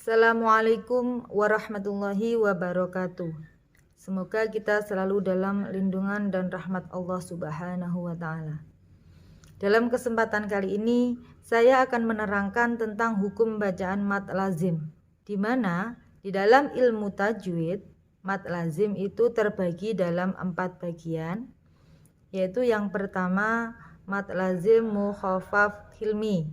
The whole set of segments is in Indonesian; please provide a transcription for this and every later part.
Assalamualaikum warahmatullahi wabarakatuh. Semoga kita selalu dalam lindungan dan rahmat Allah Subhanahu wa Ta'ala. Dalam kesempatan kali ini, saya akan menerangkan tentang hukum bacaan mad lazim, di mana di dalam ilmu tajwid, mad lazim itu terbagi dalam 4 bagian, yaitu yang pertama mad lazim mukhaffaf hilmi,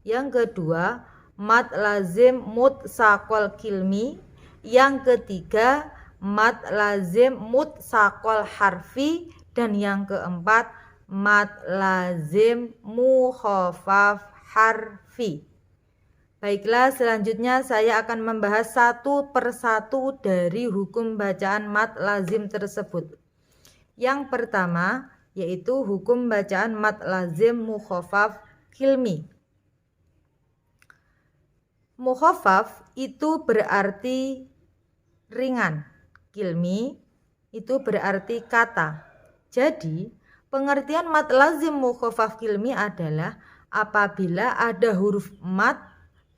yang kedua mad lazim mutsaqal kilmi, yang ketiga mad lazim mutsaqal harfi, dan yang keempat mad lazim mukhaffaf harfi. Baiklah, selanjutnya saya akan membahas satu persatu dari hukum bacaan mad lazim tersebut. Yang pertama yaitu hukum bacaan mad lazim mukhaffaf kilmi. Mukhaffaf itu berarti ringan, kilmi itu berarti kata. Jadi pengertian mad lazim mukhaffaf kilmi adalah apabila ada huruf mad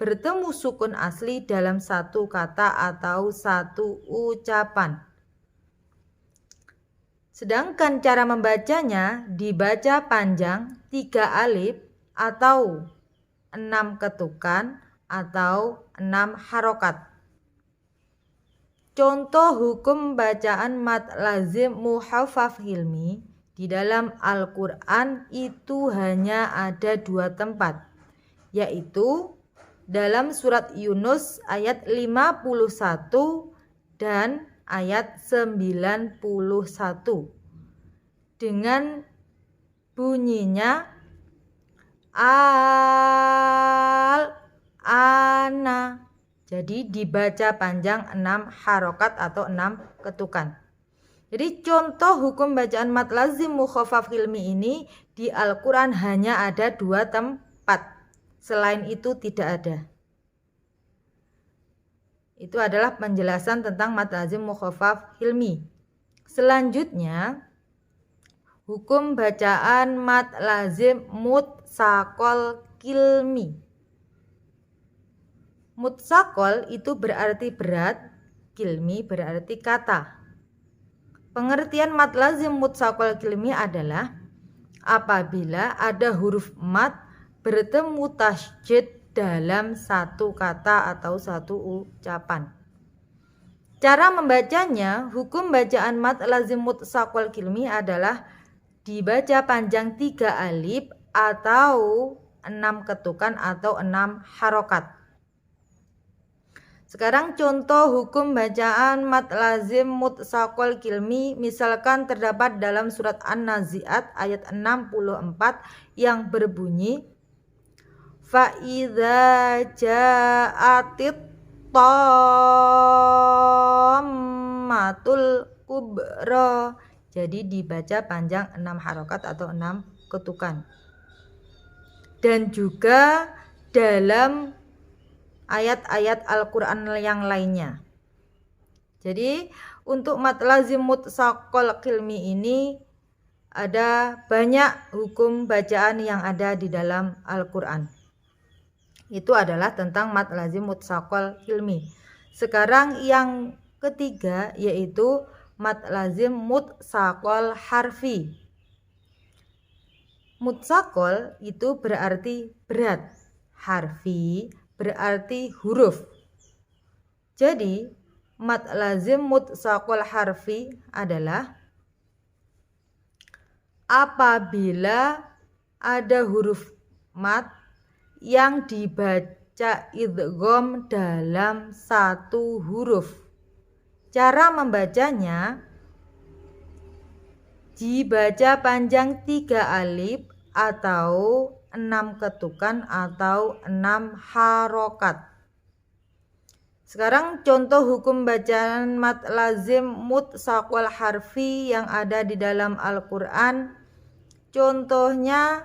bertemu sukun asli dalam satu kata atau satu ucapan. Sedangkan cara membacanya dibaca panjang 3 alif atau 6 ketukan atau 6 harokat. Contoh hukum bacaan mad lazim mukhaffaf hilmi di dalam Al-Quran itu hanya ada 2 tempat, yaitu dalam surat Yunus ayat 51 dan ayat 91 dengan bunyinya ana. Jadi dibaca panjang 6 harokat atau 6 ketukan. Jadi contoh hukum bacaan mad lazim mukhaffaf hilmi ini di Al-Quran hanya ada 2 tempat. Selain itu tidak ada. Itu adalah penjelasan tentang mad lazim mukhaffaf hilmi. Selanjutnya hukum bacaan mad lazim mutsaqal kilmi. Mutsaqal itu berarti berat, kilmi berarti kata. Pengertian mad lazim mutsaqal kilmi adalah apabila ada huruf mad bertemu tasydid dalam satu kata atau satu ucapan. Cara membacanya, hukum bacaan mad lazim mutsaqal kilmi adalah dibaca panjang 3 alif atau 6 ketukan atau 6 harokat. Sekarang contoh hukum bacaan mad lazim mutsaqal kilmi misalkan terdapat dalam surat An-Nazi'at ayat 64 yang berbunyi fa idza ja'atit tammatul kubra. Jadi dibaca panjang 6 harokat atau 6 ketukan. Dan juga dalam ayat-ayat Al-Quran yang lainnya. Jadi untuk mad lazim mutsaqal kilmi ini ada banyak hukum bacaan yang ada di dalam Al-Quran. Itu adalah tentang mad lazim mutsaqal kilmi. Sekarang yang ketiga yaitu mad lazim mutsaqal harfi. Mutsaqal itu berarti berat, harfi berarti huruf. Jadi mad lazim mutsaqal harfi adalah apabila ada huruf mad yang dibaca idgham dalam satu huruf. Cara membacanya dibaca panjang 3 alif atau 6 ketukan atau 6 harokat. Sekarang contoh hukum bacaan mad lazim mutsaqal harfi yang ada di dalam Al-Quran. Contohnya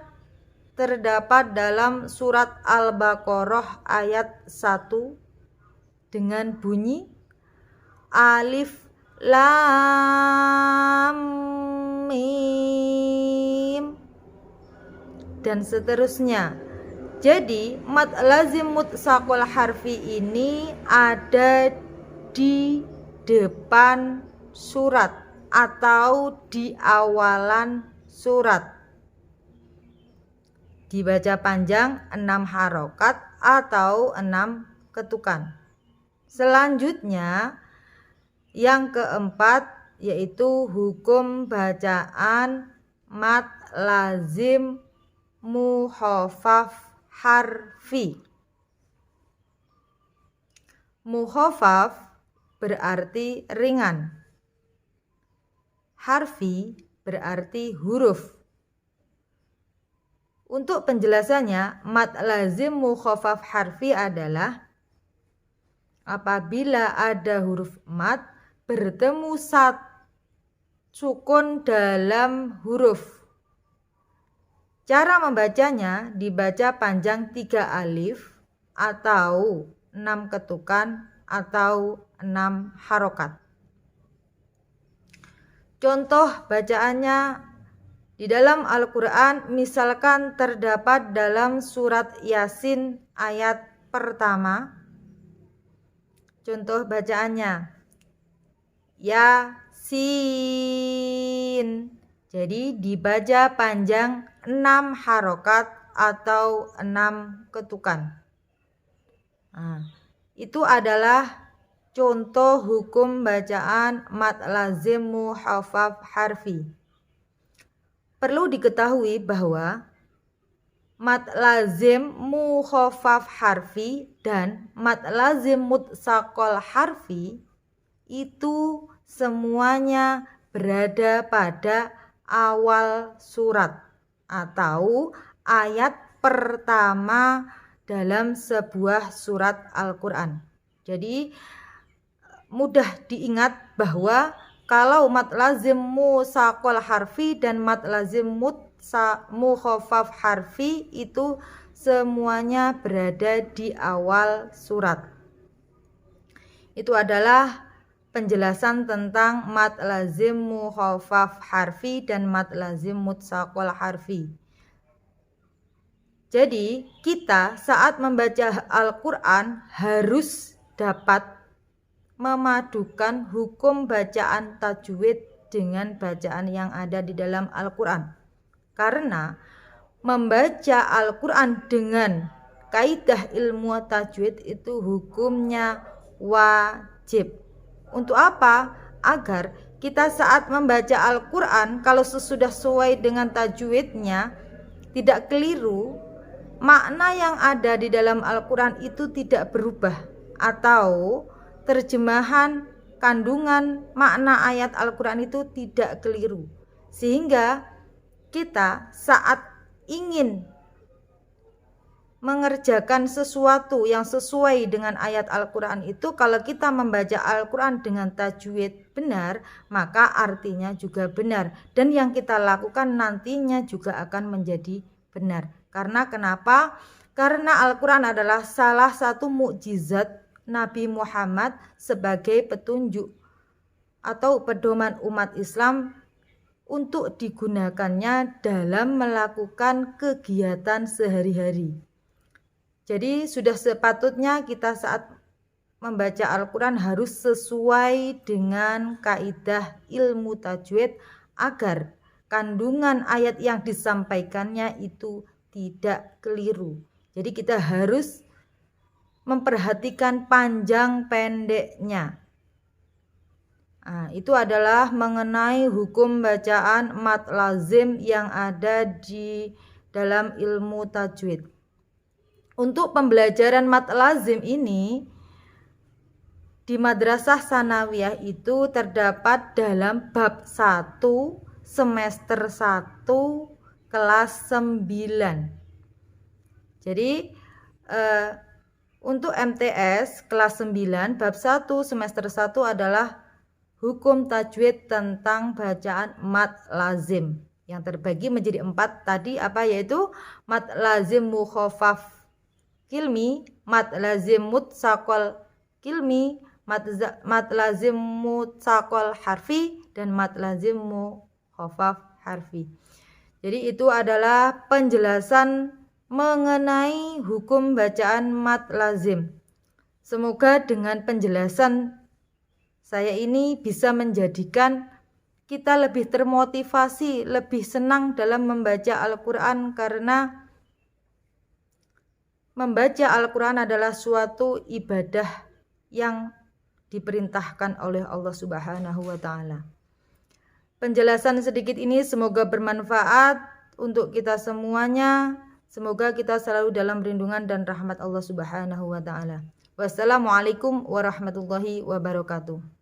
terdapat dalam surat Al-Baqarah ayat 1 dengan bunyi alif lam mim dan seterusnya. Jadi mad lazim mutsaqal harfi ini ada di depan surat atau di awalan surat. Dibaca panjang 6 harokat atau 6 ketukan. Selanjutnya yang keempat yaitu hukum bacaan mad lazim mukhafaf harfi. Mukhafaf berarti ringan. Harfi berarti huruf. Untuk penjelasannya, mad lazim mukhafaf harfi adalah apabila ada huruf mad bertemu sukun dalam huruf. Cara membacanya dibaca panjang 3 alif atau 6 ketukan atau 6 harokat. Contoh bacaannya di dalam Al-Quran misalkan terdapat dalam surat Yasin ayat pertama. Contoh bacaannya Yasin. Jadi dibaca panjang 6 harokat atau 6 ketukan. Itu adalah contoh hukum bacaan mad lazim mukhafaf harfi. Perlu diketahui bahwa mad lazim mukhafaf harfi dan mad lazim mutsaqal harfi itu semuanya berada pada awal surat atau ayat pertama dalam sebuah surat Al-Quran. Jadi mudah diingat bahwa kalau mad lazim mutsaqal harfi dan mad lazim mukhafaf harfi itu semuanya berada di awal surat. Itu adalah penjelasan tentang mad lazim mukhafaf harfi dan mad lazim mutsaqal harfi. Jadi kita saat membaca Al-Quran harus dapat memadukan hukum bacaan tajwid dengan bacaan yang ada di dalam Al-Quran. Karena membaca Al-Quran dengan kaidah ilmu tajwid itu hukumnya wajib. Untuk apa? Agar kita saat membaca Al-Quran kalau sesudah sesuai dengan tajwidnya tidak keliru, makna yang ada di dalam Al-Quran itu tidak berubah atau terjemahan kandungan makna ayat Al-Quran itu tidak keliru. Sehingga kita saat ingin mengerjakan sesuatu yang sesuai dengan ayat Al-Quran itu, kalau kita membaca Al-Quran dengan tajwid benar, maka artinya juga benar. Dan yang kita lakukan nantinya juga akan menjadi benar. Karena kenapa? Karena Al-Quran adalah salah satu mukjizat Nabi Muhammad sebagai petunjuk atau pedoman umat Islam untuk digunakannya dalam melakukan kegiatan sehari-hari. Jadi sudah sepatutnya kita saat membaca Al-Quran harus sesuai dengan kaidah ilmu tajwid agar kandungan ayat yang disampaikannya itu tidak keliru. Jadi kita harus memperhatikan panjang pendeknya. Itu adalah mengenai hukum bacaan mad lazim yang ada di dalam ilmu tajwid. Untuk pembelajaran mad lazim ini di Madrasah Sanawiyah itu terdapat dalam bab 1 semester 1 kelas 9. Jadi untuk MTS kelas 9 bab 1 semester 1 adalah hukum tajwid tentang bacaan mad lazim yang terbagi menjadi 4 tadi yaitu mad lazim mukhafaf kilmi, mad lazim mutsaqal kilmi, mad lazim mutsaqal harfi dan mad lazim mukhafaf harfi. Jadi itu adalah penjelasan mengenai hukum bacaan mad lazim. Semoga dengan penjelasan saya ini bisa menjadikan kita lebih termotivasi, lebih senang dalam membaca Al-Quran, karena membaca Al-Quran adalah suatu ibadah yang diperintahkan oleh Allah Subhanahu wa Ta'ala. Penjelasan sedikit ini semoga bermanfaat untuk kita semuanya. Semoga kita selalu dalam lindungan dan rahmat Allah Subhanahu wa Ta'ala. Wassalamualaikum warahmatullahi wabarakatuh.